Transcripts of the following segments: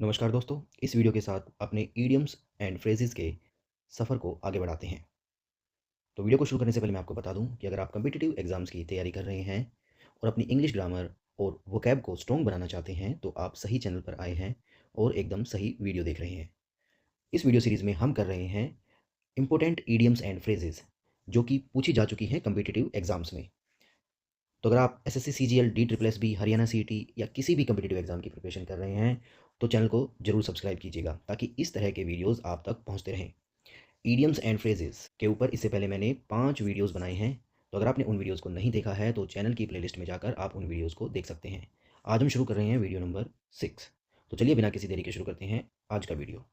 नमस्कार दोस्तों, इस वीडियो के साथ अपने इडियम्स एंड फ्रेजेस के सफ़र को आगे बढ़ाते हैं। तो वीडियो को शुरू करने से पहले मैं आपको बता दूं कि अगर आप कॉम्पिटिटिव एग्जाम्स की तैयारी कर रहे हैं और अपनी इंग्लिश ग्रामर और वोकैब को स्ट्रॉन्ग बनाना चाहते हैं तो आप सही चैनल पर आए हैं और एकदम सही वीडियो देख रहे हैं। इस वीडियो सीरीज़ में हम कर रहे हैं इंपॉर्टेंट इडियम्स एंड फ्रेजेस जो कि पूछी जा चुकी हैं कॉम्पिटिटिव एग्जाम्स में। तो अगर आप SSC, CGL, DSSB, Haryana CET या किसी भी कॉम्पिटिटिव एग्जाम की प्रिपरेशन कर रहे हैं तो चैनल को जरूर सब्सक्राइब कीजिएगा ताकि इस तरह के वीडियोस आप तक पहुंचते रहें। इडियम्स एंड फ्रेजेस के ऊपर इससे पहले मैंने 5 वीडियोस बनाए हैं, तो अगर आपने उन वीडियोस को नहीं देखा है तो चैनल की प्लेलिस्ट में जाकर आप उन वीडियोस को देख सकते हैं। आज हम शुरू कर रहे हैं वीडियो नंबर 6। तो चलिए बिना किसी देरी के शुरू करते हैं आज का वीडियो।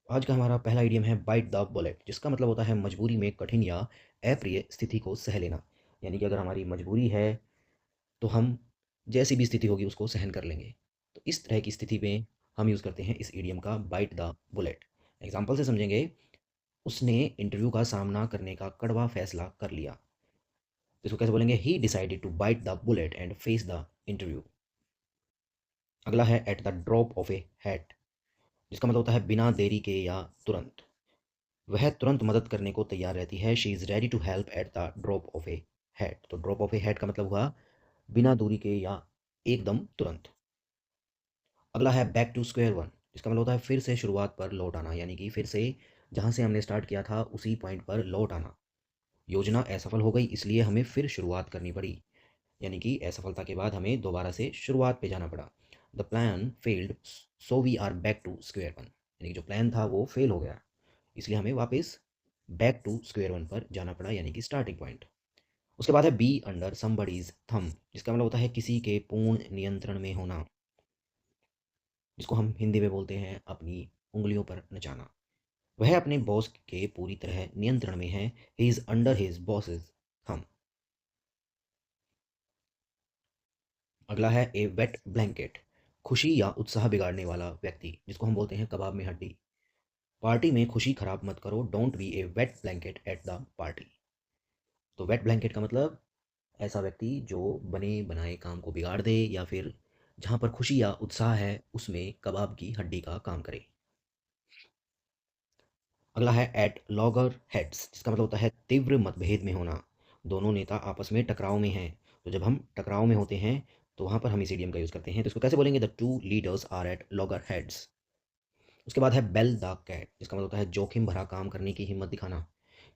आज का हमारा पहला इडियम है बाइट द बुलेट, जिसका मतलब होता है मजबूरी में कठिन या अप्रिय स्थिति को सह लेना। यानी कि अगर हमारी मजबूरी है तो हम जैसी भी स्थिति होगी उसको सहन कर लेंगे। तो इस तरह की स्थिति में हम यूज़ करते हैं इस इडियम का बाइट द बुलेट। एग्जाम्पल से समझेंगे। उसने इंटरव्यू का सामना करने का कड़वा फैसला कर लिया। तो इसको कैसे बोलेंगे? He decided to bite the bullet and face the interview. अगला है at the drop of a hat, जिसका मतलब होता है बिना देरी के या तुरंत। वह तुरंत मदद करने को तैयार रहती है। She is ready to help at the drop of a hat. तो ड्रॉप ऑफ ए हैट का मतलब हुआ बिना दूरी के या एकदम तुरंत। अगला है बैक टू स्क्वायर वन, जिसका मतलब होता है फिर से शुरुआत पर लौट आना, यानी कि फिर से जहाँ से हमने स्टार्ट किया था उसी पॉइंट पर लौट आना। योजना असफल हो गई इसलिए हमें फिर शुरुआत करनी पड़ी, यानी कि असफलता के बाद हमें दोबारा से शुरुआत पे जाना पड़ा। The plan failed so we are back to square one, यानी कि जो प्लान था वो फेल हो गया इसलिए हमें वापस बैक टू स्क्वायर वन पर जाना पड़ा, यानी कि स्टार्टिंग पॉइंट। उसके बाद है बी अंडर समबडीज थंब, जिसका मतलब होता है किसी के पूर्ण नियंत्रण में होना, जिसको हम हिंदी में बोलते हैं अपनी उंगलियों पर नचाना। वह अपने बॉस के पूरी तरह नियंत्रण में है। He is under his bosses thumb. अगला है ए वेट ब्लैंकेट, खुशी या उत्साह बिगाड़ने वाला व्यक्ति, जिसको हम बोलते हैं कबाब में हड्डी। पार्टी में खुशी खराब मत करो। Don't be A wait blanket at the party. तो वेट ब्लैंकेट का मतलब ऐसा व्यक्ति जो बने बनाए काम को बिगाड़ दे या फिर जहाँ पर खुशी या उत्साह है उसमें कबाब की हड्डी का काम करे। अगला है एट लॉगर हेड्स, जिसका मतलब होता है तीव्र मतभेद में होना। दोनों नेता आपस में टकराव में हैं। तो जब हम टकराव में होते हैं तो वहाँ पर हम इस इडियम का यूज़ करते हैं। तो इसको कैसे बोलेंगे? The two leaders are at loggerheads. उसके बाद है बेल द कैट, जिसका मतलब होता है जोखिम भरा काम करने की हिम्मत दिखाना।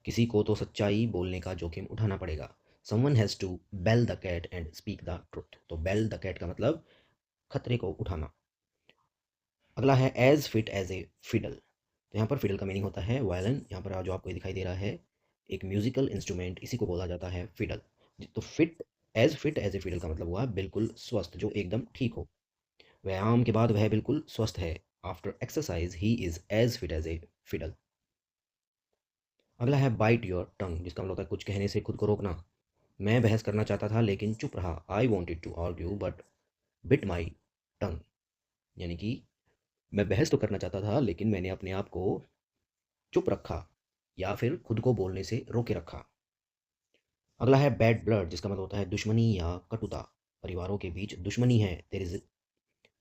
किसी को तो सच्चाई बोलने का जोखिम उठाना पड़ेगा। Someone has to bell the cat and speak the truth. तो बेल द कैट का मतलब खतरे को उठाना। अगला है as fit as a fiddle. तो यहाँ पर फिडल का मीनिंग होता है वायलिन। यहाँ पर जो आपको दिखाई दे रहा है एक म्यूजिकल इंस्ट्रूमेंट, इसी को बोला जाता है फिडल। तो फिट एज ए फिडल का मतलब हुआ बिल्कुल स्वस्थ, जो एकदम ठीक हो। व्यायाम के बाद वह बिल्कुल स्वस्थ है। After exercise he is as fit as a fiddle. अगला है बाइट योर टंग, जिसका मतलब होता है कुछ कहने से खुद को रोकना। मैं बहस करना चाहता था लेकिन चुप रहा। I wanted to argue but bit my tongue. यानी कि मैं बहस तो करना चाहता था लेकिन मैंने अपने आप को चुप रखा या फिर खुद को बोलने से रोके रखा। अगला है बैड ब्लड, जिसका मतलब होता है दुश्मनी या कटुता। परिवारों के बीच दुश्मनी है। There is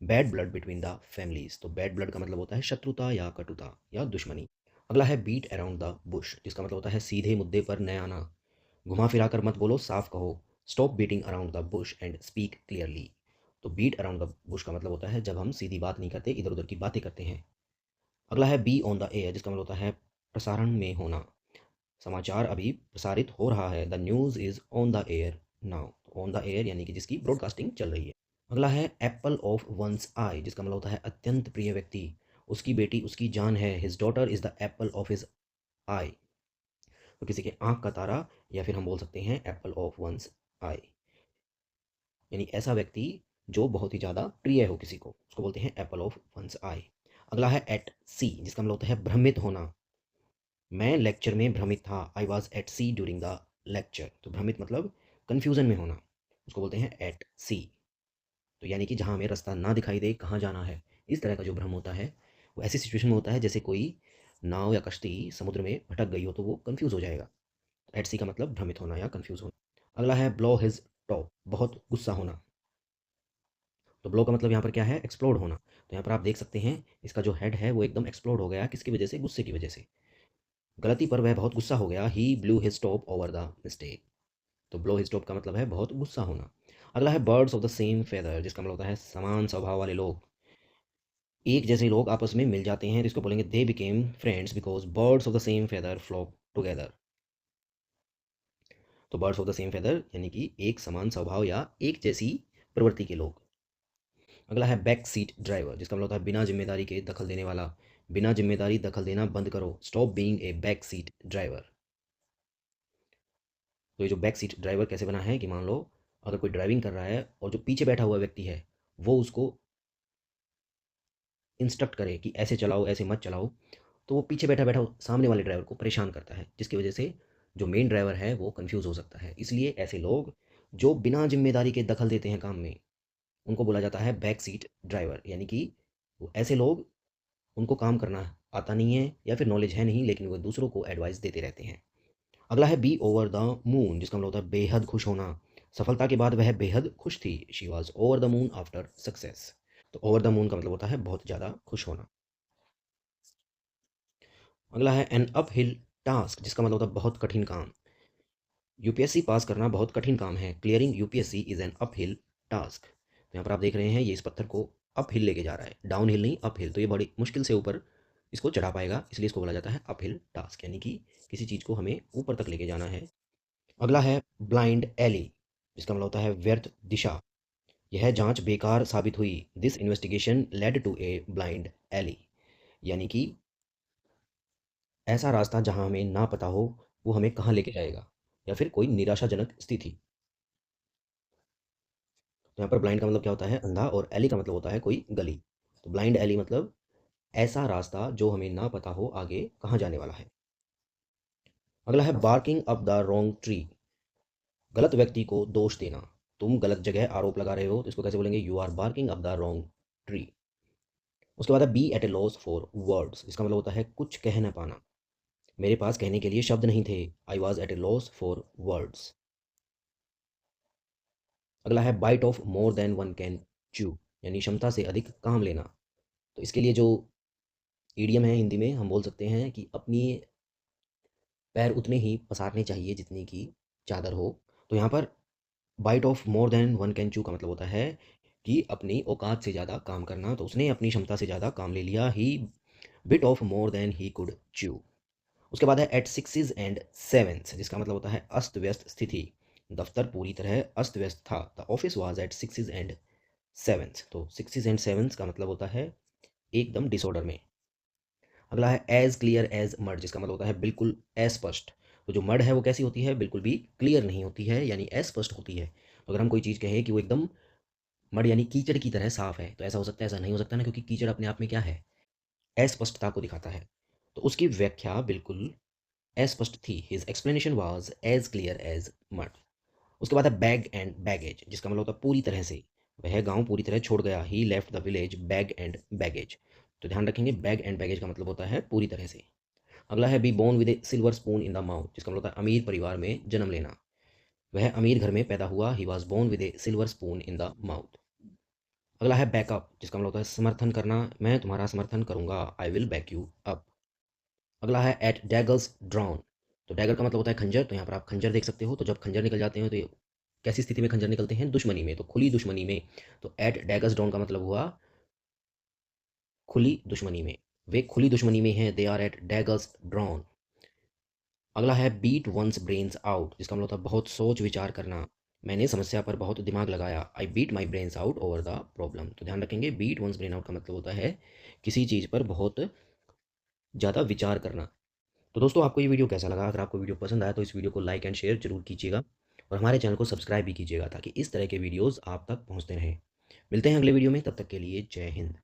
bad blood between the families. तो बैड ब्लड का मतलब होता है शत्रुता या कटुता या दुश्मनी। अगला है बीट अराउंड द बुश, जिसका मतलब होता है सीधे मुद्दे पर न आना। घुमा फिरा कर मत बोलो, साफ कहो। Stop beating around the Bush and speak clearly. तो बीट अराउंड द बुश का मतलब होता है जब हम सीधी बात नहीं करते, इधर उधर की बातें करते हैं। अगला है बी ऑन द एयर, जिसका मतलब होता है प्रसारण में होना। समाचार अभी प्रसारित हो रहा है। The news is on the air now. On the air यानी कि जिसकी ब्रॉडकास्टिंग चल रही है। अगला है एप्पल ऑफ वंस आई, जिसका मतलब होता है अत्यंत प्रिय व्यक्ति। उसकी बेटी उसकी जान है। His daughter is the apple of his eye. तो किसी के आंख का तारा, या फिर हम बोल सकते हैं एप्पल ऑफ वंस आई, यानी ऐसा व्यक्ति जो बहुत ही ज़्यादा प्रिय हो किसी को, उसको बोलते हैं एप्पल ऑफ वंस आई। अगला है एट सी, जिसका मतलब होता है भ्रमित होना। मैं लेक्चर में भ्रमित था। I was at sea during the lecture. तो भ्रमित मतलब कन्फ्यूजन में होना, उसको बोलते हैं एट सी। तो यानी कि जहाँ हमें रास्ता ना दिखाई दे कहाँ जाना है, इस तरह का जो भ्रम होता है वो ऐसी सिचुएशन में होता है जैसे कोई नाव या कश्ती समुद्र में भटक गई हो तो वो कंफ्यूज हो जाएगा। एट सी का मतलब भ्रमित होना या कंफ्यूज होना। अगला है ब्लो हिज टॉप, बहुत गुस्सा होना। तो ब्लो का मतलब यहाँ पर क्या है? एक्सप्लोड होना। तो यहाँ पर आप देख सकते हैं इसका जो हेड है वो एकदम एक्सप्लोड हो गया, किसकी वजह से? गुस्से की वजह से। गलती पर वह बहुत गुस्सा हो गया, he blew his top over the mistake. तो ब्लो हिज टॉप का मतलब है बहुत गुस्सा होना। अगला है birds of the same feather, जिसका मतलब होता है समान स्वभाव वाले लोग। एक जैसे लोग आपस में मिल जाते हैं तो इसको बोलेंगे they became friends because birds of the same feather flock together. तो birds of the same feather यानी कि एक समान स्वभाव या एक जैसी प्रवृत्ति के लोग। अगला है बैक सीट ड्राइवर, जिसका मतलब होता है बिना जिम्मेदारी के दखल देने वाला। बिना जिम्मेदारी दखल देना बंद करो, stop being a back seat driver. तो ये जो बैक सीट ड्राइवर कैसे बना है कि मान लो अगर कोई ड्राइविंग कर रहा है और जो पीछे बैठा हुआ व्यक्ति है वो उसको इंस्ट्रक्ट करे कि ऐसे चलाओ ऐसे मत चलाओ, तो वो पीछे बैठा बैठा सामने वाले ड्राइवर को परेशान करता है, जिसकी वजह से जो मेन ड्राइवर है वो कंफ्यूज हो सकता है। इसलिए ऐसे लोग जो बिना जिम्मेदारी के दखल देते हैं काम में, उनको बोला जाता है बैक सीट ड्राइवर। यानी कि वो ऐसे लोग, उनको काम करना आता नहीं है या फिर नॉलेज है नहीं, लेकिन वो दूसरों को एडवाइस देते रहते हैं। अगला है बी ओवर द मून, जिसका मतलब होता है बेहद खुश होना। सफलता के बाद वह बेहद खुश थी, she was over the moon after success. तो ओवर द मून का मतलब होता है बहुत ज़्यादा खुश होना। अगला है एन अप हिल टास्क, जिसका मतलब होता है बहुत कठिन काम। यूपीएससी पास करना बहुत कठिन काम है, clearing UPSC is an up hill task. तो यहाँ पर आप देख रहे हैं ये इस पत्थर को अप हिल लेके जा रहा है, डाउन हिल नहीं अप हिल। तो ये बड़ी मुश्किल से ऊपर इसको चढ़ा पाएगा, इसलिए इसको बोला जाता है अप हिल टास्क, यानी कि किसी चीज़ को हमें ऊपर तक लेके जाना है। अगला है ब्लाइंड एली, जिसका मतलब होता है व्यर्थ दिशा। यह जांच बेकार साबित हुई, this investigation led to a blind alley. यानी कि ऐसा रास्ता जहां हमें ना पता हो वो हमें कहाँ लेके जाएगा, या फिर कोई निराशाजनक स्थिति। तो यहाँ पर ब्लाइंड का मतलब क्या होता है? अंधा, और एली का मतलब होता है कोई गली। तो ब्लाइंड एली मतलब ऐसा रास्ता जो हमें ना पता हो आगे कहाँ जाने वाला है। अगला है barking up the wrong tree, गलत व्यक्ति को दोष देना। तुम गलत जगह आरोप लगा रहे हो, तो इसको कैसे बोलेंगे? You are barking up the wrong tree. उसके बाद है be at a loss for words, इसका मतलब होता है कुछ कह ना पाना। मेरे पास कहने के लिए शब्द नहीं थे, I was at a loss for words. अगला है bite off more than one can chew, यानी क्षमता से अधिक काम लेना। तो इसके लिए जो ईडियम है हिंदी में हम बोल सकते हैं कि अपनी पैर उतने ही पसारने चाहिए जितनी की चादर हो। तो यहाँ पर bite off more than one can chew का मतलब होता है कि अपनी औकात से ज़्यादा काम करना। तो उसने अपनी क्षमता से ज़्यादा काम ले लिया, he bit off more than he could chew. उसके बाद है एट सिक्सिस एंड सेवेंस, जिसका मतलब होता है अस्त व्यस्त स्थिति। दफ्तर पूरी तरह अस्त व्यस्त था, the office was at sixes and sevens. तो सिक्सिस एंड सेवेंस का मतलब होता है एकदम डिसऑर्डर में। अगला है एज क्लियर एज मड, जिसका मतलब होता है बिल्कुल अस्पष्ट। तो जो मड है वो कैसी होती है? बिल्कुल भी क्लियर नहीं होती है, यानी अस्पष्ट होती है। तो अगर हम कोई चीज़ कहें कि वो एकदम मड यानी कीचड़ की तरह साफ है, तो ऐसा हो सकता है? ऐसा नहीं हो सकता ना, क्योंकि कीचड़ अपने आप में क्या है? अस्पष्टता को दिखाता है। तो उसकी व्याख्या बिल्कुल अस्पष्ट थी, his explanation was as clear as mud. उसके बाद है बैग एंड बैगेज, जिसका मतलब होता है पूरी तरह से। वह गांव पूरी तरह छोड़ गया, he left the village bag and baggage. तो ध्यान रखेंगे बैग एंड बैगेज का मतलब होता है पूरी तरह से। अगला है be born with a silver spoon in the mouth, जिसका मतलब होता है अमीर परिवार में जन्म लेना। वह अमीर घर में पैदा हुआ, he was born with a silver spoon in the mouth. अगला है बैकअप, जिसका मतलब होता है समर्थन करना, मैं तुम्हारा समर्थन करूंगा, I will back you up. अगला है एट डैगर्स ड्रॉन। तो डैगर का मतलब होता है खंजर, तो यहाँ पर आप खंजर देख सकते हो। तो जब खंजर निकल जाते हैं तो ये कैसी स्थिति में खंजर निकलते हैं? दुश्मनी में, तो खुली दुश्मनी में। तो एट डैगर्स ड्रॉन का मतलब हुआ खुली दुश्मनी में। वे खुली दुश्मनी में हैं, they are at daggers drawn. अगला है बीट वंस ब्रेन्स आउट, जिसका मतलब होता है बहुत सोच विचार करना। मैंने समस्या पर बहुत दिमाग लगाया, I beat my brains out over the problem. तो ध्यान रखेंगे बीट वंस ब्रेन आउट का मतलब होता है किसी चीज़ पर बहुत ज़्यादा विचार करना। तो दोस्तों आपको ये वीडियो कैसा लगा? अगर आपको वीडियो पसंद आया तो इस वीडियो को लाइक एंड शेयर जरूर कीजिएगा, और हमारे चैनल को सब्सक्राइब भी कीजिएगा ताकि इस तरह के वीडियोज़ आप तक पहुँचते रहें। मिलते हैं अगले वीडियो में, तब तक के लिए जय हिंद।